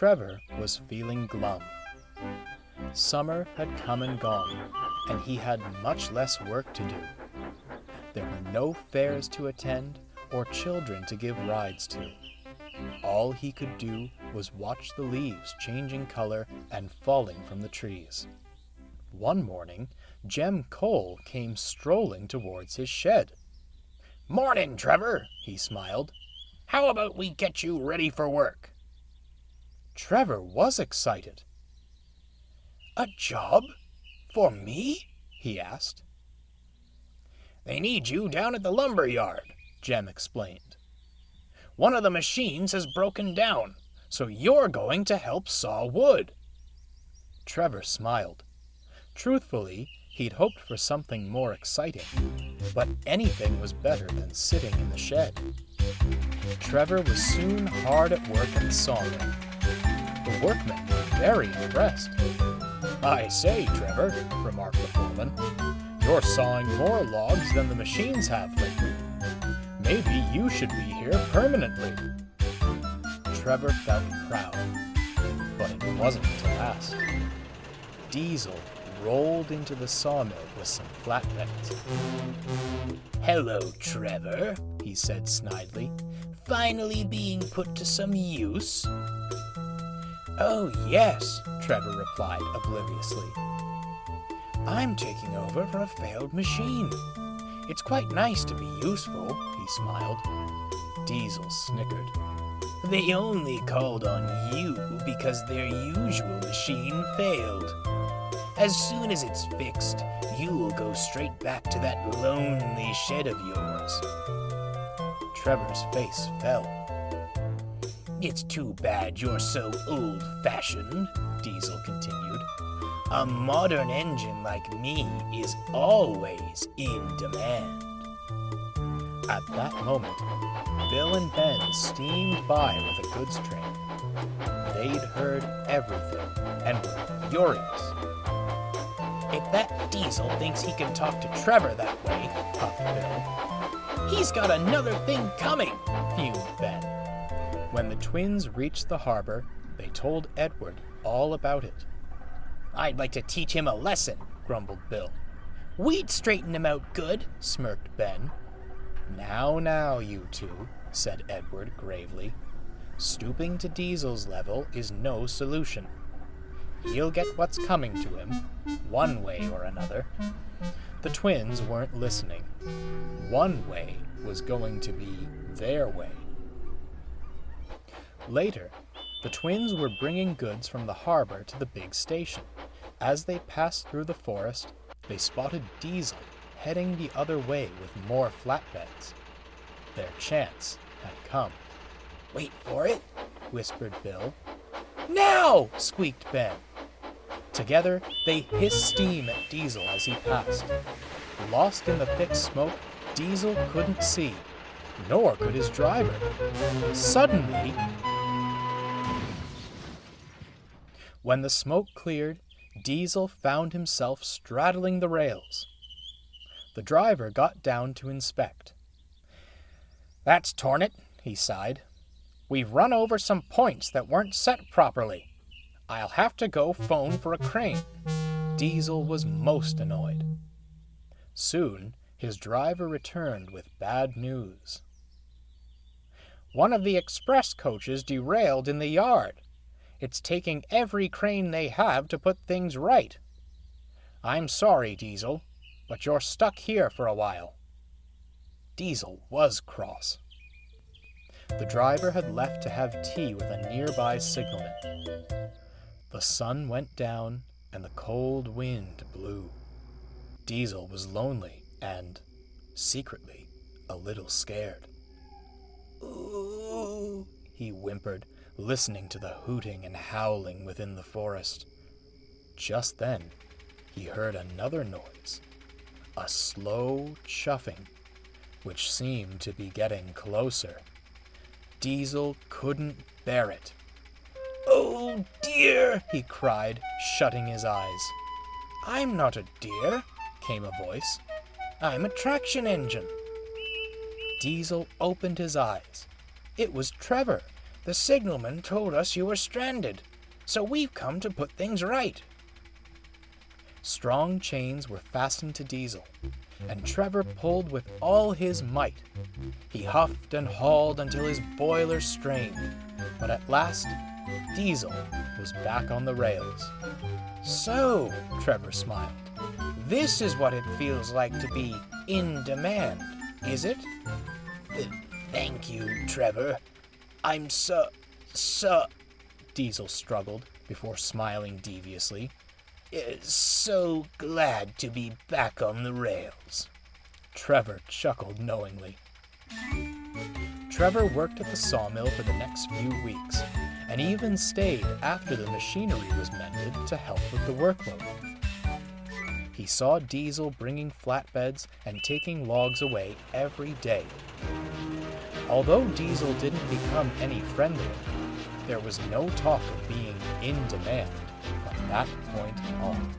Trevor was feeling glum. Summer had come and gone, and he had much less work to do. There were no fairs to attend or children to give rides to. All he could do was watch the leaves changing color and falling from the trees. One morning, Jem Cole came strolling towards his shed. "Morning, Trevor," he smiled. "How about we get you ready for work?" Trevor was excited. "A job? For me?" he asked. "They need you down at the lumber yard," Jem explained. "One of the machines has broken down, so you're going to help saw wood." Trevor smiled. Truthfully, he'd hoped for something more exciting, but anything was better than sitting in the shed. Trevor was soon hard at work in the sawmill. The workmen were very impressed. "I say, Trevor," remarked the foreman, "you're sawing more logs than the machines have lately. Maybe you should be here permanently." Trevor felt proud, but it wasn't to last. Diesel rolled into the sawmill with some flatbeds. "Hello, Trevor," he said snidely. "Finally being put to some use?" "Oh, yes," Trevor replied obliviously. "I'm taking over for a failed machine. It's quite nice to be useful," he smiled. Diesel snickered. "They only called on you because their usual machine failed. As soon as it's fixed, you'll go straight back to that lonely shed of yours." Trevor's face fell. "It's too bad you're so old-fashioned," Diesel continued. "A modern engine like me is always in demand." At that moment, Bill and Ben steamed by with a goods train. They'd heard everything and were furious. "If that Diesel thinks he can talk to Trevor that way," puffed Bill, "he's got another thing coming," fumed Ben. When the twins reached the harbor, they told Edward all about it. "I'd like to teach him a lesson," grumbled Bill. "We'd straighten him out good," smirked Ben. Now, you two," said Edward gravely. "Stooping to Diesel's level is no solution. He'll get what's coming to him, one way or another." The twins weren't listening. One way was going to be their way. Later, the twins were bringing goods from the harbor to the big station. As they passed through the forest, they spotted Diesel heading the other way with more flatbeds. Their chance had come. "Wait for it," whispered Bill. "Now!" squeaked Ben. Together, they hissed steam at Diesel as he passed. Lost in the thick smoke, Diesel couldn't see, nor could his driver. Suddenly, when the smoke cleared, Diesel found himself straddling the rails. The driver got down to inspect. "That's torn it," he sighed. "We've run over some points that weren't set properly. I'll have to go phone for a crane." Diesel was most annoyed. Soon, his driver returned with bad news. "One of the express coaches derailed in the yard. It's taking every crane they have to put things right. I'm sorry, Diesel, but you're stuck here for a while." Diesel was cross. The driver had left to have tea with a nearby signalman. The sun went down and the cold wind blew. Diesel was lonely and, secretly, a little scared. "Ooh," he whimpered, listening to the hooting and howling within the forest. Just then, he heard another noise, a slow chuffing, which seemed to be getting closer. Diesel couldn't bear it. "Oh dear," he cried, shutting his eyes. "I'm not a deer," came a voice. "I'm a traction engine." Diesel opened his eyes. It was Trevor, The signalman told us you were stranded, so we've come to put things right. Strong chains were fastened to Diesel, and Trevor pulled with all his might. He huffed and hauled until his boiler strained, but at last, Diesel was back on the rails. So, Trevor smiled, this is what it feels like to be in demand, is it? Thank you, Trevor. I'm Diesel struggled before smiling deviously. So glad to be back on the rails. Trevor chuckled knowingly. Trevor worked at the sawmill for the next few weeks, and even stayed after the machinery was mended to help with the workload. He saw Diesel bringing flatbeds and taking logs away every day. Although Diesel didn't become any friendlier, there was no talk of being in demand from that point on.